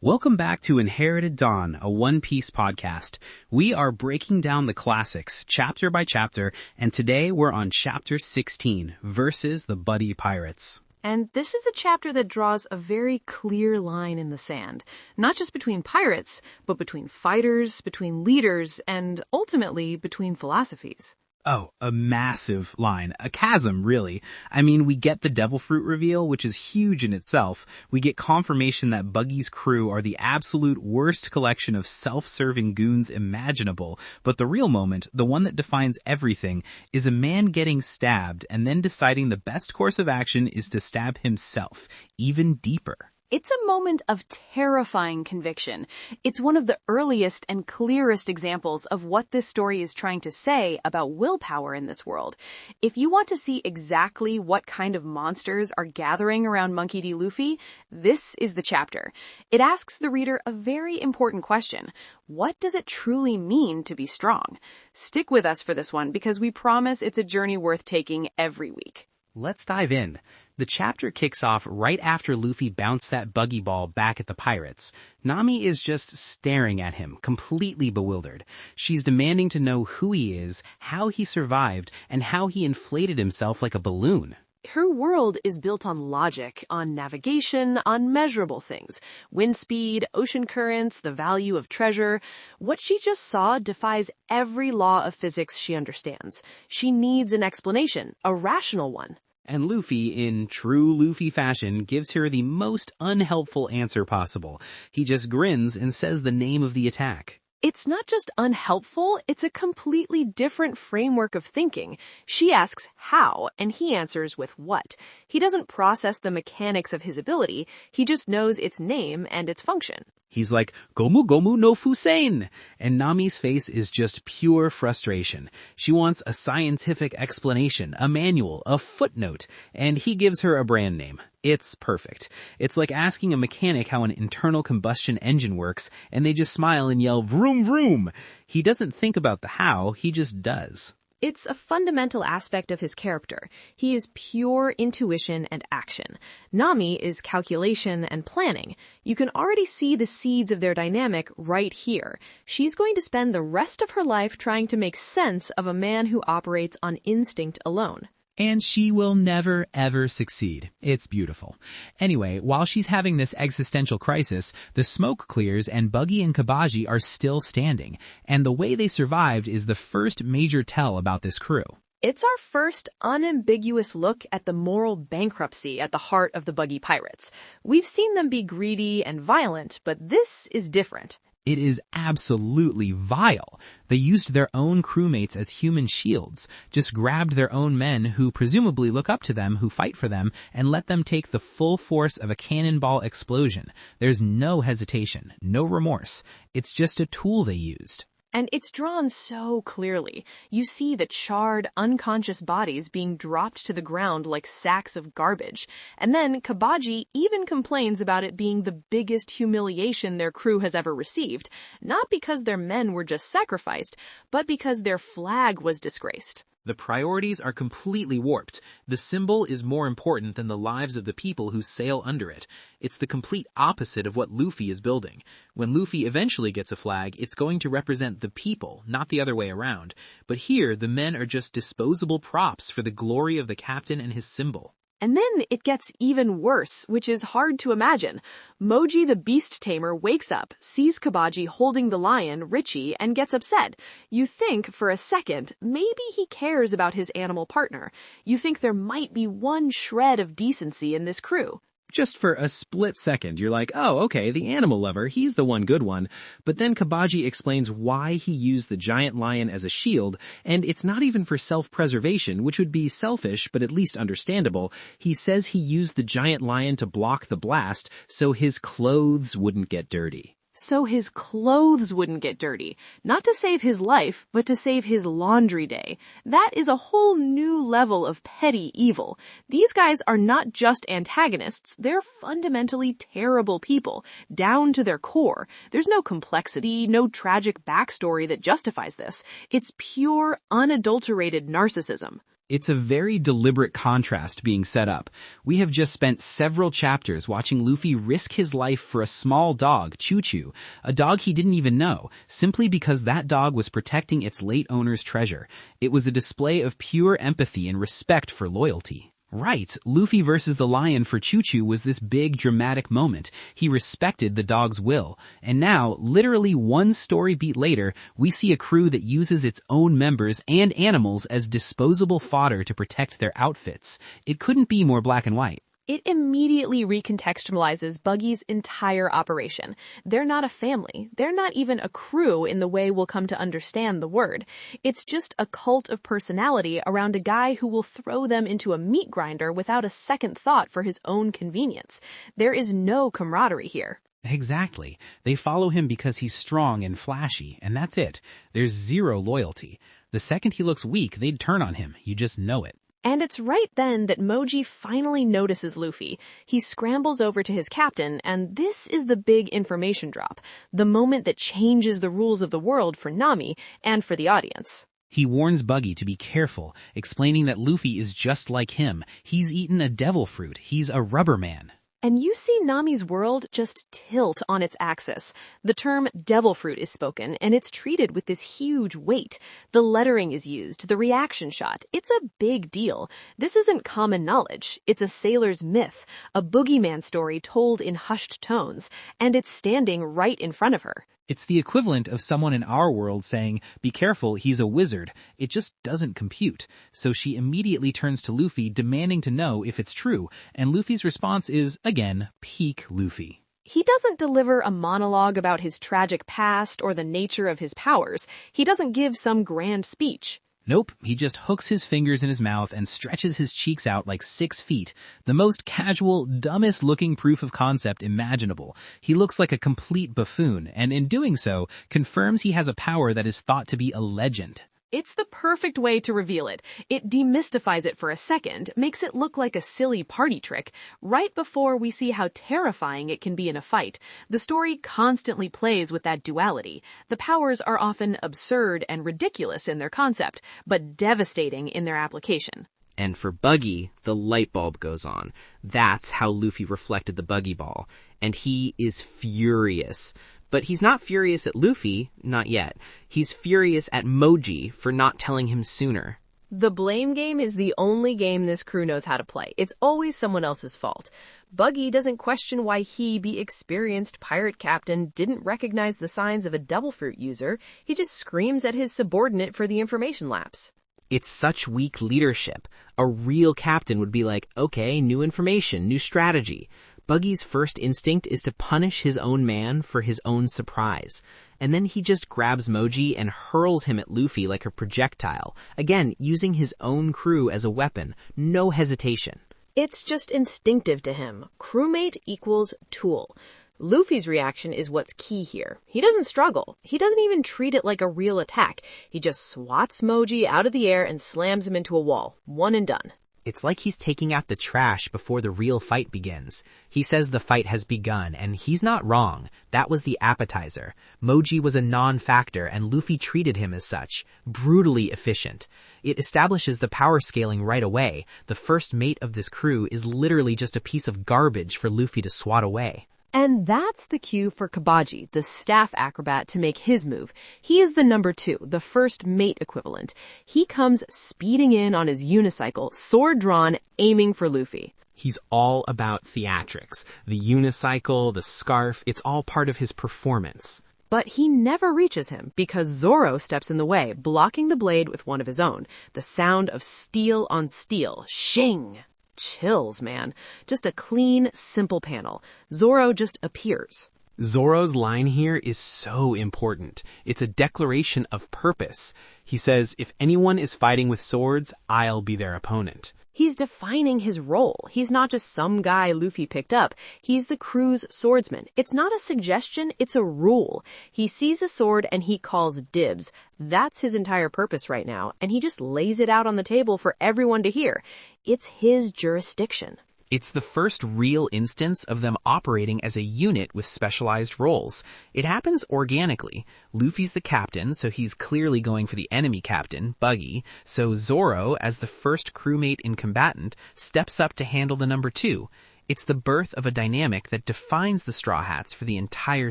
Welcome back to Inherited Dawn, a One Piece podcast. We are breaking down the classics, chapter by chapter, and today we're on chapter 16, versus the Buggy Pirates. And this is a chapter that draws a very clear line in the sand, not just between pirates, but between fighters, between leaders, and ultimately between philosophies. Oh, a massive line. A chasm, really. I mean, we get the devil fruit reveal, which is huge in itself. We get confirmation that Buggy's crew are the absolute worst collection of self-serving goons imaginable. But the real moment, the one that defines everything, is a man getting stabbed and then deciding the best course of action is to stab himself, even deeper. It's a moment of terrifying conviction. It's one of the earliest and clearest examples of what this story is trying to say about willpower in this world. If you want to see exactly what kind of monsters are gathering around Monkey D. Luffy, this is the chapter. It asks the reader a very important question. What does it truly mean to be strong? Stick with us for this one because we promise it's a journey worth taking every week. Let's dive in. The chapter kicks off right after Luffy bounced that buggy ball back at the pirates. Nami is just staring at him, completely bewildered. She's demanding to know who he is, how he survived, and how he inflated himself like a balloon. Her world is built on logic, on navigation, on measurable things. Wind speed, ocean currents, the value of treasure. What she just saw defies every law of physics she understands. She needs an explanation, a rational one. And Luffy, in true Luffy fashion, gives her the most unhelpful answer possible. He just grins and says the name of the attack. It's not just unhelpful, it's a completely different framework of thinking. She asks how, and he answers with what. He doesn't process the mechanics of his ability, he just knows its name and its function. He's like, Gomu Gomu no Fusein! And Nami's face is just pure frustration. She wants a scientific explanation, a manual, a footnote, and he gives her a brand name. It's perfect. It's like asking a mechanic how an internal combustion engine works, and they just smile and yell, vroom vroom! He doesn't think about the how, he just does. It's a fundamental aspect of his character. He is pure intuition and action. Nami is calculation and planning. You can already see the seeds of their dynamic right here. She's going to spend the rest of her life trying to make sense of a man who operates on instinct alone. And she will never, ever succeed. It's beautiful. Anyway, while she's having this existential crisis, the smoke clears and Buggy and Cabaji are still standing. And the way they survived is the first major tell about this crew. It's our first unambiguous look at the moral bankruptcy at the heart of the Buggy Pirates. We've seen them be greedy and violent, but this is different. It is absolutely vile. They used their own crewmates as human shields, just grabbed their own men who presumably look up to them, who fight for them, and let them take the full force of a cannonball explosion. There's no hesitation, no remorse. It's just a tool they used. And it's drawn so clearly. You see the charred, unconscious bodies being dropped to the ground like sacks of garbage. And then Cabaji even complains about it being the biggest humiliation their crew has ever received, not because their men were just sacrificed, but because their flag was disgraced. The priorities are completely warped. The symbol is more important than the lives of the people who sail under it. It's the complete opposite of what Luffy is building. When Luffy eventually gets a flag, it's going to represent the people, not the other way around. But here, the men are just disposable props for the glory of the captain and his symbol. And then it gets even worse, which is hard to imagine. Moji the Beast Tamer wakes up, sees Cabaji holding the lion, Richie, and gets upset. You think, for a second, maybe he cares about his animal partner. You think there might be one shred of decency in this crew. Just for a split second, you're like, oh, okay, the animal lover, he's the one good one. But then Cabaji explains why he used the giant lion as a shield, and it's not even for self-preservation, which would be selfish, but at least understandable. He says he used the giant lion to block the blast, so his clothes wouldn't get dirty. So his clothes wouldn't get dirty. Not to save his life, but to save his laundry day. That is a whole new level of petty evil. These guys are not just antagonists, they're fundamentally terrible people, down to their core. There's no complexity, no tragic backstory that justifies this. It's pure, unadulterated narcissism. It's a very deliberate contrast being set up. We have just spent several chapters watching Luffy risk his life for a small dog, Choo-Choo, a dog he didn't even know, simply because that dog was protecting its late owner's treasure. It was a display of pure empathy and respect for loyalty. Right, Luffy versus the lion for Choo-Choo was this big dramatic moment. He respected the dog's will. And now, literally one story beat later, we see a crew that uses its own members and animals as disposable fodder to protect their outfits. It couldn't be more black and white. It immediately recontextualizes Buggy's entire operation. They're not a family. They're not even a crew in the way we'll come to understand the word. It's just a cult of personality around a guy who will throw them into a meat grinder without a second thought for his own convenience. There is no camaraderie here. Exactly. They follow him because he's strong and flashy, and that's it. There's zero loyalty. The second he looks weak, they'd turn on him. You just know it. And it's right then that Moji finally notices Luffy. He scrambles over to his captain, and this is the big information drop, the moment that changes the rules of the world for Nami and for the audience. He warns Buggy to be careful, explaining that Luffy is just like him. He's eaten a devil fruit. He's a rubber man. And you see Nami's world just tilt on its axis. The term devil fruit is spoken, and it's treated with this huge weight. The lettering is used, the reaction shot. It's a big deal. This isn't common knowledge. It's a sailor's myth, a boogeyman story told in hushed tones, and it's standing right in front of her. It's the equivalent of someone in our world saying, "Be careful, he's a wizard." It just doesn't compute. So she immediately turns to Luffy, demanding to know if it's true, and Luffy's response is, again, peak Luffy. He doesn't deliver a monologue about his tragic past or the nature of his powers. He doesn't give some grand speech. Nope, he just hooks his fingers in his mouth and stretches his cheeks out like 6 feet. The most casual, dumbest looking proof of concept imaginable. He looks like a complete buffoon, and in doing so, confirms he has a power that is thought to be a legend. It's the perfect way to reveal it. It demystifies it for a second, makes it look like a silly party trick, right before we see how terrifying it can be in a fight. The story constantly plays with that duality. The powers are often absurd and ridiculous in their concept, but devastating in their application. And for Buggy, the light bulb goes on. That's how Luffy reflected the Buggy Ball. And he is furious. But he's not furious at Luffy, not yet. He's furious at Moji for not telling him sooner. The blame game is the only game this crew knows how to play. It's always someone else's fault. Buggy doesn't question why he, the experienced pirate captain, didn't recognize the signs of a devil fruit user. He just screams at his subordinate for the information lapse. It's such weak leadership. A real captain would be like, okay, new information, new strategy. Buggy's first instinct is to punish his own man for his own surprise. And then he just grabs Moji and hurls him at Luffy like a projectile. Again, using his own crew as a weapon. No hesitation. It's just instinctive to him. Crewmate equals tool. Luffy's reaction is what's key here. He doesn't struggle. He doesn't even treat it like a real attack. He just swats Moji out of the air and slams him into a wall. One and done. It's like he's taking out the trash before the real fight begins. He says the fight has begun, and he's not wrong. That was the appetizer. Moji was a non-factor, and Luffy treated him as such. Brutally efficient. It establishes the power scaling right away. The first mate of this crew is literally just a piece of garbage for Luffy to swat away. And that's the cue for Cabaji, the staff acrobat, to make his move. He is the number 2, the first mate equivalent. He comes speeding in on his unicycle, sword drawn, aiming for Luffy. He's all about theatrics. The unicycle, the scarf, it's all part of his performance. But he never reaches him because Zoro steps in the way, blocking the blade with one of his own. The sound of steel on steel. Shing! Chills, man. Just a clean, simple panel. Zoro just appears. Zoro's line here is so important. It's a declaration of purpose. He says, if anyone is fighting with swords, I'll be their opponent. He's defining his role. He's not just some guy Luffy picked up. He's the crew's swordsman. It's not a suggestion, it's a rule. He sees a sword and he calls dibs. That's his entire purpose right now, and he just lays it out on the table for everyone to hear. It's his jurisdiction. It's the first real instance of them operating as a unit with specialized roles. It happens organically. Luffy's the captain, so he's clearly going for the enemy captain, Buggy. So Zoro, as the first crewmate in combatant, steps up to handle the number 2. It's the birth of a dynamic that defines the Straw Hats for the entire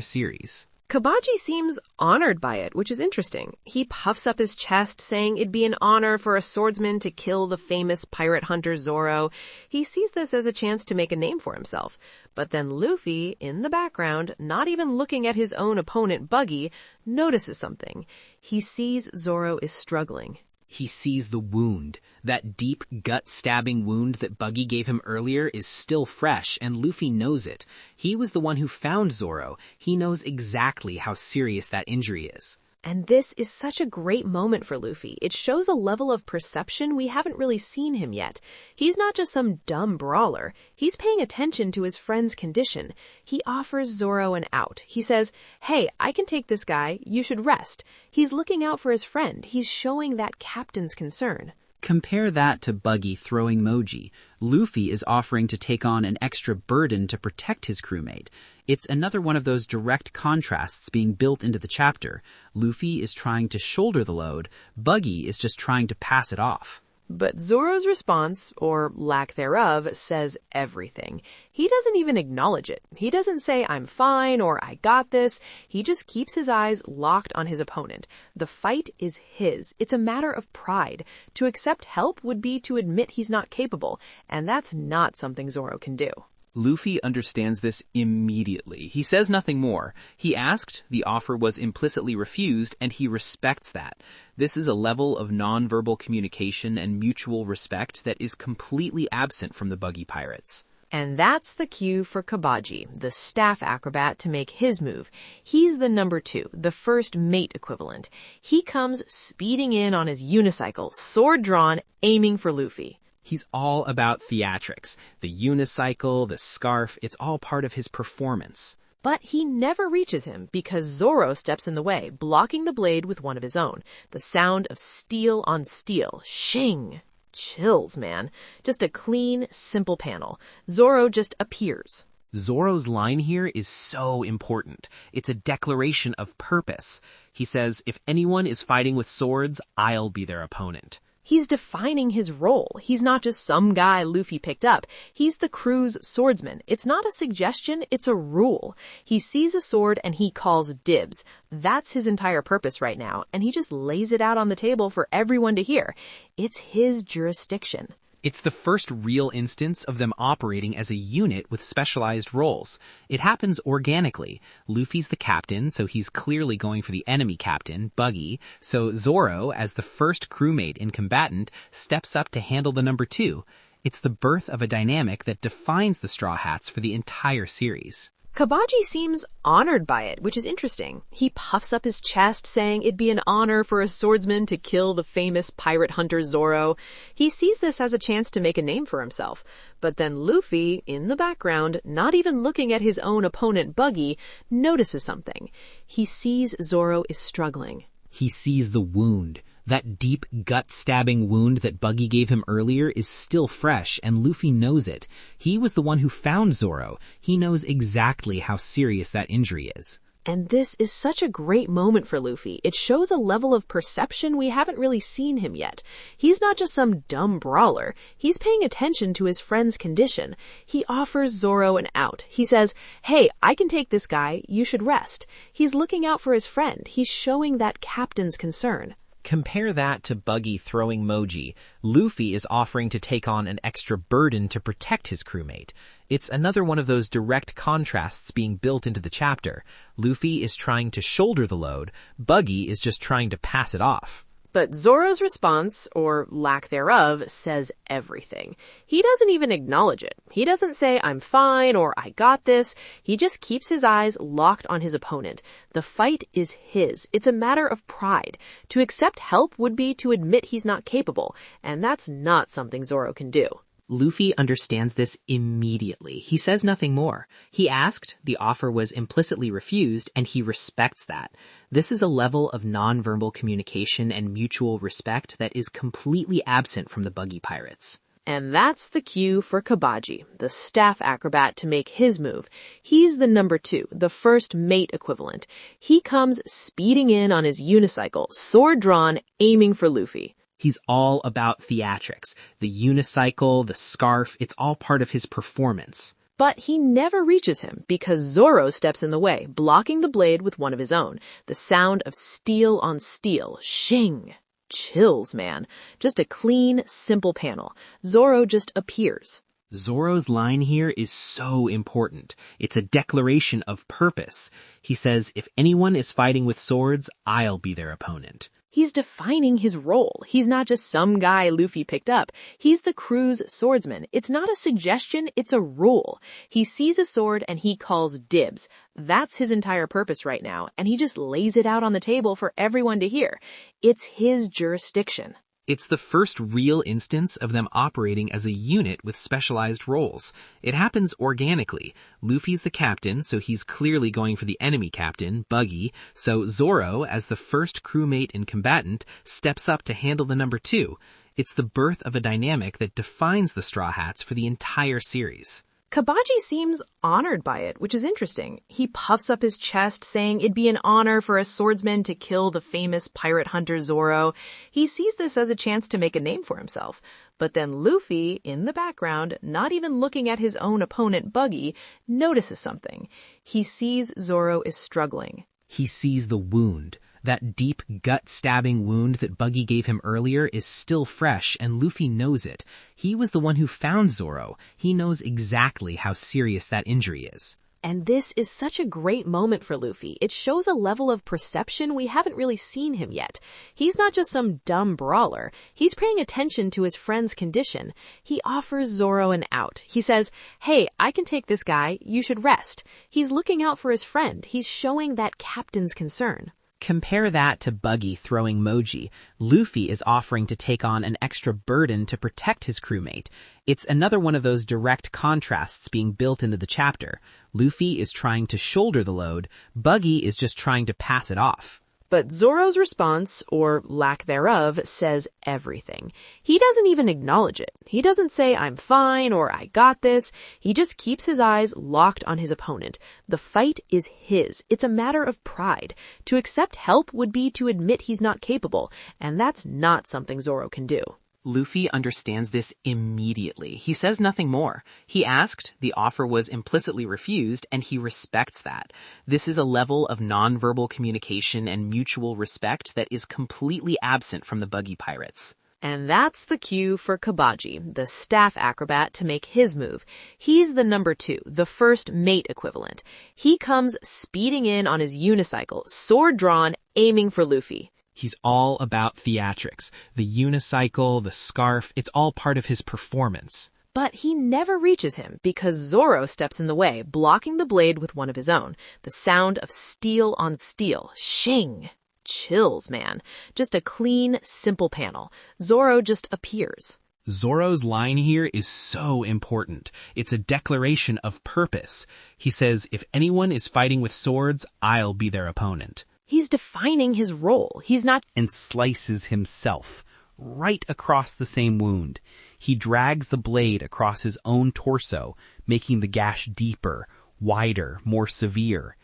series. Cabaji seems honored by it, which is interesting. He puffs up his chest, saying it'd be an honor for a swordsman to kill the famous pirate hunter Zoro. He sees this as a chance to make a name for himself. But then Luffy, in the background, not even looking at his own opponent Buggy, notices something. He sees Zoro is struggling. He sees the wound. That deep, gut-stabbing wound that Buggy gave him earlier is still fresh, and Luffy knows it. He was the one who found Zoro. He knows exactly how serious that injury is. And this is such a great moment for Luffy. It shows a level of perception we haven't really seen him yet. He's not just some dumb brawler. He's paying attention to his friend's condition. He offers Zoro an out. He says, "Hey, I can take this guy. You should rest." He's looking out for his friend. He's showing that captain's concern. Compare that to Buggy throwing Moji. Luffy is offering to take on an extra burden to protect his crewmate. It's another one of those direct contrasts being built into the chapter. Luffy is trying to shoulder the load. Buggy is just trying to pass it off. But Zoro's response, or lack thereof, says everything. He doesn't even acknowledge it. He doesn't say, "I'm fine," or "I got this." He just keeps his eyes locked on his opponent. The fight is his. It's a matter of pride. To accept help would be to admit he's not capable, and that's not something Zoro can do. Luffy understands this immediately. He says nothing more. He asked, the offer was implicitly refused, and he respects that. This is a level of nonverbal communication and mutual respect that is completely absent from the Buggy Pirates. And that's the cue for Cabaji, the staff acrobat, to make his move. He's the number 2, the first mate equivalent. He comes speeding in on his unicycle, sword drawn, aiming for Luffy. He's all about theatrics. The unicycle, the scarf, it's all part of his performance. But he never reaches him because Zoro steps in the way, blocking the blade with one of his own. The sound of steel on steel. Shing! Chills, man. Just a clean, simple panel. Zoro just appears. Zoro's line here is so important. It's a declaration of purpose. He says, if anyone is fighting with swords, I'll be their opponent. He's defining his role. He's not just some guy Luffy picked up. He's the crew's swordsman. It's not a suggestion, it's a rule. He sees a sword and he calls dibs. That's his entire purpose right now, and he just lays it out on the table for everyone to hear. It's his jurisdiction. It's the first real instance of them operating as a unit with specialized roles. It happens organically. Luffy's the captain, so he's clearly going for the enemy captain, Buggy. So Zoro, as the first crewmate in combatant, steps up to handle the number 2. It's the birth of a dynamic that defines the Straw Hats for the entire series. Cabaji seems honored by it, which is interesting. He puffs up his chest, saying it'd be an honor for a swordsman to kill the famous pirate hunter Zoro. He sees this as a chance to make a name for himself. But then Luffy, in the background, not even looking at his own opponent Buggy, notices something. He sees Zoro is struggling. He sees the wound. That deep, gut-stabbing wound that Buggy gave him earlier is still fresh, and Luffy knows it. He was the one who found Zoro. He knows exactly how serious that injury is. And this is such a great moment for Luffy. It shows a level of perception we haven't really seen him yet. He's not just some dumb brawler. He's paying attention to his friend's condition. He offers Zoro an out. He says, "Hey, I can take this guy. You should rest." He's looking out for his friend. He's showing that captain's concern. Compare that to Buggy throwing Moji. Luffy is offering to take on an extra burden to protect his crewmate. It's another one of those direct contrasts being built into the chapter. Luffy is trying to shoulder the load. Buggy is just trying to pass it off. But Zoro's response, or lack thereof, says everything. He doesn't even acknowledge it. He doesn't say, "I'm fine," or "I got this." He just keeps his eyes locked on his opponent. The fight is his. It's a matter of pride. To accept help would be to admit he's not capable, and that's not something Zoro can do. Luffy understands this immediately. He says nothing more. He asked, the offer was implicitly refused, and he respects that. This is a level of nonverbal communication and mutual respect that is completely absent from the Buggy Pirates. And that's the cue for Cabaji, the staff acrobat, to make his move. He's the number 2, the first mate equivalent. He comes speeding in on his unicycle, sword drawn, aiming for Luffy. He's all about theatrics. The unicycle, the scarf, it's all part of his performance. But he never reaches him because Zoro steps in the way, blocking the blade with one of his own. The sound of steel on steel. Shing! Chills, man. Just a clean, simple panel. Zoro just appears. Zoro's line here is so important. It's a declaration of purpose. He says, if anyone is fighting with swords, I'll be their opponent. He's defining his role. He's not just some guy Luffy picked up. He's the crew's swordsman. It's not a suggestion, it's a rule. He sees a sword and he calls dibs. That's his entire purpose right now, and he just lays it out on the table for everyone to hear. It's his jurisdiction. It's the first real instance of them operating as a unit with specialized roles. It happens organically. Luffy's the captain, so he's clearly going for the enemy captain, Buggy, so Zoro, as the first crewmate and combatant, steps up to handle the number 2. It's the birth of a dynamic that defines the Straw Hats for the entire series. Cabaji seems honored by it, which is interesting. He puffs up his chest, saying it'd be an honor for a swordsman to kill the famous pirate hunter Zoro. He sees this as a chance to make a name for himself. But then Luffy, in the background, not even looking at his own opponent Buggy, notices something. He sees Zoro is struggling. He sees the wound. That deep, gut-stabbing wound that Buggy gave him earlier is still fresh, and Luffy knows it. He was the one who found Zoro. He knows exactly how serious that injury is. And this is such a great moment for Luffy. It shows a level of perception we haven't really seen him yet. He's not just some dumb brawler. He's paying attention to his friend's condition. He offers Zoro an out. He says, hey, I can take this guy. You should rest. He's looking out for his friend. He's showing that captain's concern. Compare that to Buggy throwing Moji. Luffy is offering to take on an extra burden to protect his crewmate. It's another one of those direct contrasts being built into the chapter. Luffy is trying to shoulder the load. Buggy is just trying to pass it off. But Zoro's response, or lack thereof, says everything. He doesn't even acknowledge it. He doesn't say, I'm fine, or I got this. He just keeps his eyes locked on his opponent. The fight is his. It's a matter of pride. To accept help would be to admit he's not capable, and that's not something Zoro can do. Luffy understands this immediately. He says nothing more. He asked, the offer was implicitly refused, and he respects that. This is a level of nonverbal communication and mutual respect that is completely absent from the Buggy Pirates. And that's the cue for Cabaji, the staff acrobat, to make his move. He's the number 2, the first mate equivalent. He comes speeding in on his unicycle, sword drawn, aiming for Luffy. He's all about theatrics. The unicycle, the scarf, it's all part of his performance. But he never reaches him because Zoro steps in the way, blocking the blade with one of his own. The sound of steel on steel. Shing! Chills, man. Just a clean, simple panel. Zoro just appears. Zoro's line here is so important. It's a declaration of purpose. He says, if anyone is fighting with swords, I'll be their opponent. He's defining his role. He's not... And slices himself right across the same wound. He drags the blade across his own torso, making the gash deeper, wider, more severe.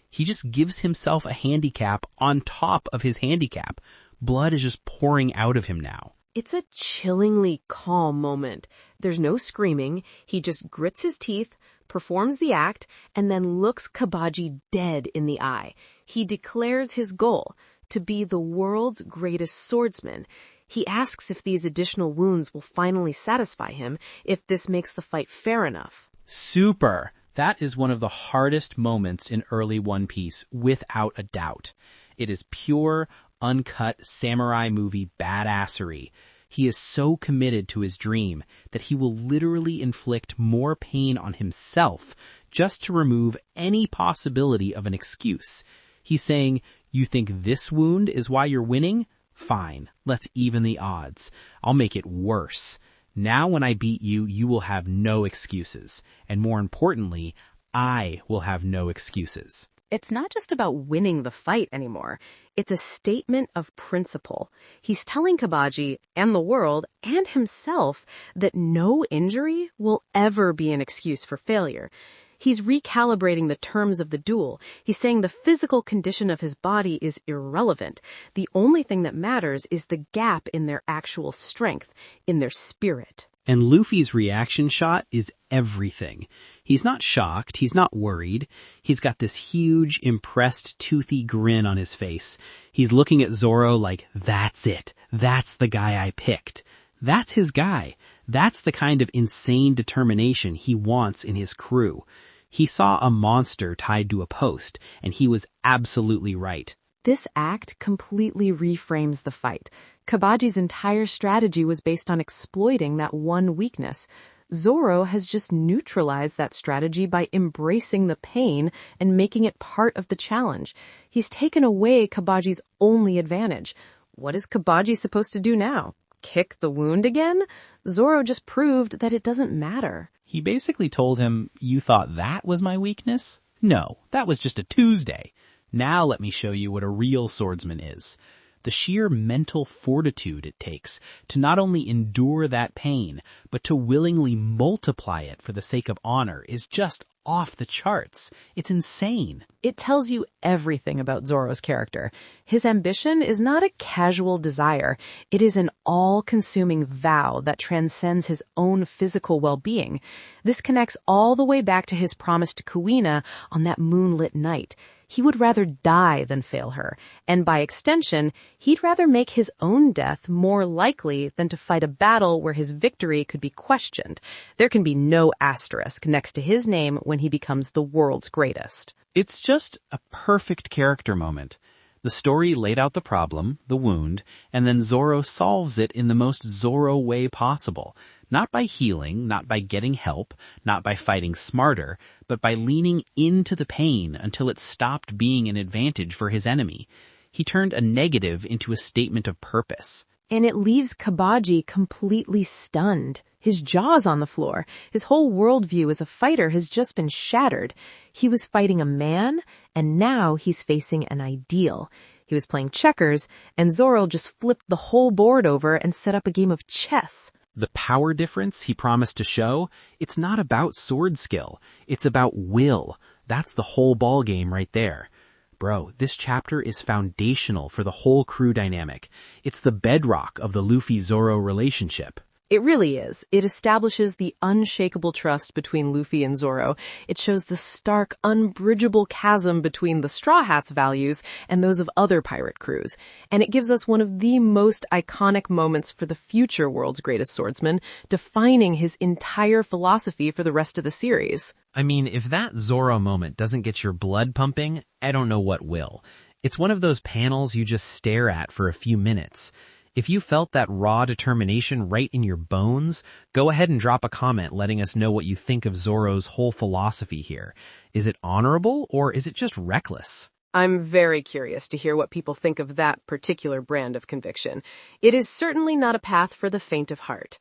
He just gives himself a handicap on top of his handicap. Blood is just pouring out of him now. It's a chillingly calm moment. There's no screaming. He just grits his teeth, performs the act, and then looks Cabaji dead in the eye. He declares his goal, to be the world's greatest swordsman. He asks if these additional wounds will finally satisfy him, if this makes the fight fair enough. Super! That is one of the hardest moments in early One Piece, without a doubt. It is pure, uncut samurai movie badassery. He is so committed to his dream that he will literally inflict more pain on himself just to remove any possibility of an excuse. He's saying, you think this wound is why you're winning? Fine, let's even the odds. I'll make it worse. Now when I beat you, you will have no excuses. And more importantly, I will have no excuses. It's not just about winning the fight anymore. It's a statement of principle. He's telling Cabaji and the world and himself that no injury will ever be an excuse for failure. He's recalibrating the terms of the duel. He's saying the physical condition of his body is irrelevant. The only thing that matters is the gap in their actual strength, in their spirit. And Luffy's reaction shot is everything. He's not shocked. He's not worried. He's got this huge, impressed, toothy grin on his face. He's looking at Zoro like, that's it. That's the guy I picked. That's his guy. That's the kind of insane determination he wants in his crew. He saw a monster tied to a post, and he was absolutely right. This act completely reframes the fight. Cabaji's entire strategy was based on exploiting that one weakness. Zoro has just neutralized that strategy by embracing the pain and making it part of the challenge. He's taken away Cabaji's only advantage. What is Cabaji supposed to do now? Kick the wound again? Zoro just proved that it doesn't matter. He basically told him, you thought that was my weakness? No, that was just a Tuesday. Now let me show you what a real swordsman is. The sheer mental fortitude it takes to not only endure that pain, but to willingly multiply it for the sake of honor is just off the charts. It's insane. It tells you everything about Zoro's character. His ambition is not a casual desire. It is an all-consuming vow that transcends his own physical well-being. This connects all the way back to his promise to Kuina on that moonlit night. He would rather die than fail her, and by extension, he'd rather make his own death more likely than to fight a battle where his victory could be questioned. There can be no asterisk next to his name when he becomes the world's greatest. It's just a perfect character moment. The story laid out the problem, the wound, and then Zoro solves it in the most Zoro way possible. Not by healing, not by getting help, not by fighting smarter, but by leaning into the pain until it stopped being an advantage for his enemy. He turned a negative into a statement of purpose. And it leaves Cabaji completely stunned. His jaw's on the floor. His whole worldview as a fighter has just been shattered. He was fighting a man, and now he's facing an ideal. He was playing checkers, and Zoro just flipped the whole board over and set up a game of chess. The power difference he promised to show, it's not about sword skill. It's about will. That's the whole ball game right there. Bro, this chapter is foundational for the whole crew dynamic. It's the bedrock of the Luffy-Zoro relationship. It really is. It establishes the unshakable trust between Luffy and Zoro. It shows the stark, unbridgeable chasm between the Straw Hats' values and those of other pirate crews. And it gives us one of the most iconic moments for the future world's greatest swordsman, defining his entire philosophy for the rest of the series. I mean, if that Zoro moment doesn't get your blood pumping, I don't know what will. It's one of those panels you just stare at for a few minutes. If you felt that raw determination right in your bones, go ahead and drop a comment letting us know what you think of Zoro's whole philosophy here. Is it honorable or is it just reckless? I'm very curious to hear what people think of that particular brand of conviction. It is certainly not a path for the faint of heart.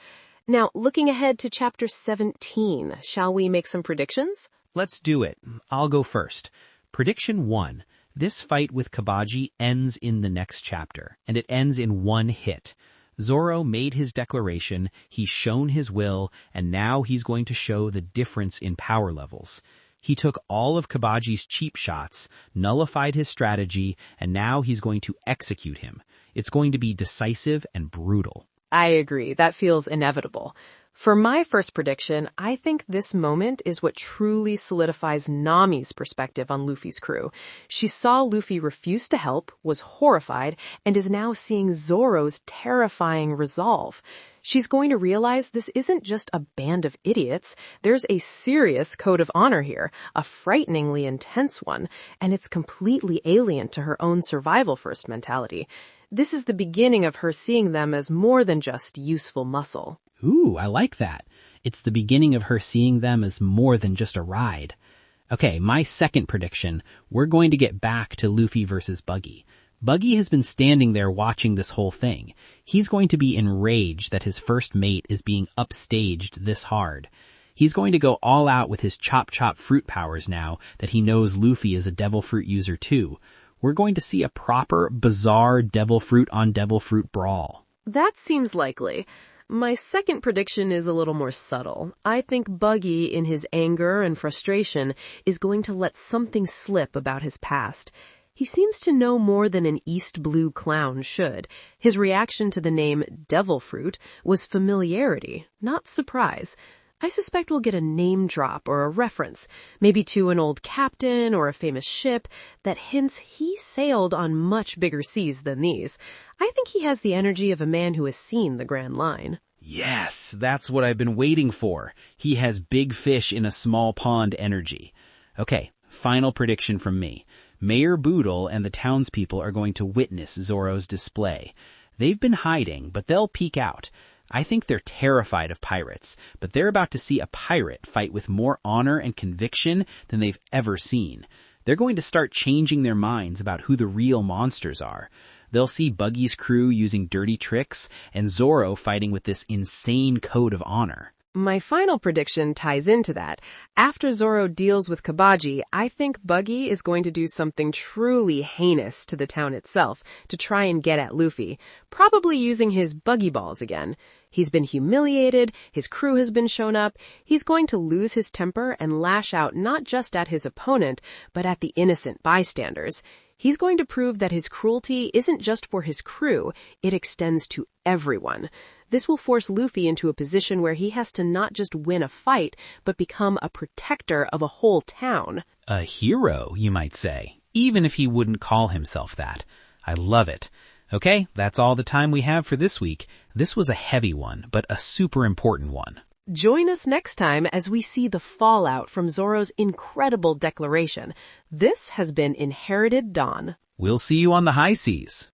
Now, looking ahead to Chapter 17, shall we make some predictions? Let's do it. I'll go first. Prediction 1. This fight with Cabaji ends in the next chapter, and it ends in one hit. Zoro made his declaration, he's shown his will, and now he's going to show the difference in power levels. He took all of Cabaji's cheap shots, nullified his strategy, and now he's going to execute him. It's going to be decisive and brutal. I agree. That feels inevitable. For my first prediction, I think this moment is what truly solidifies Nami's perspective on Luffy's crew. She saw Luffy refuse to help, was horrified, and is now seeing Zoro's terrifying resolve. She's going to realize this isn't just a band of idiots. There's a serious code of honor here, a frighteningly intense one, and it's completely alien to her own survival-first mentality. This is the beginning of her seeing them as more than just useful muscle. Ooh, I like that. It's the beginning of her seeing them as more than just a ride. Okay, my second prediction. We're going to get back to Luffy versus Buggy. Buggy has been standing there watching this whole thing. He's going to be enraged that his first mate is being upstaged this hard. He's going to go all out with his chop fruit powers now that he knows Luffy is a devil fruit user too. We're going to see a proper, bizarre devil fruit on devil fruit brawl. That seems likely. My second prediction is a little more subtle. I think Buggy, in his anger and frustration, is going to let something slip about his past. He seems to know more than an East Blue clown should. His reaction to the name Devil Fruit was familiarity, not surprise. I suspect we'll get a name drop or a reference, maybe to an old captain or a famous ship that hints he sailed on much bigger seas than these. I think he has the energy of a man who has seen the Grand Line. Yes, that's what I've been waiting for. He has big fish in a small pond energy. Okay, final prediction from me. Mayor Boodle and the townspeople are going to witness Zoro's display. They've been hiding, but they'll peek out. I think they're terrified of pirates, but they're about to see a pirate fight with more honor and conviction than they've ever seen. They're going to start changing their minds about who the real monsters are. They'll see Buggy's crew using dirty tricks and Zoro fighting with this insane code of honor. My final prediction ties into that. After Zoro deals with Cabaji, I think Buggy is going to do something truly heinous to the town itself to try and get at Luffy, probably using his buggy balls again. He's been humiliated, his crew has been shown up, he's going to lose his temper and lash out not just at his opponent, but at the innocent bystanders. He's going to prove that his cruelty isn't just for his crew, it extends to everyone. This will force Luffy into a position where he has to not just win a fight, but become a protector of a whole town. A hero, you might say, even if he wouldn't call himself that. I love it. Okay, that's all the time we have for this week. This was a heavy one, but a super important one. Join us next time as we see the fallout from Zoro's incredible declaration. This has been Inherited Dawn. We'll see you on the high seas.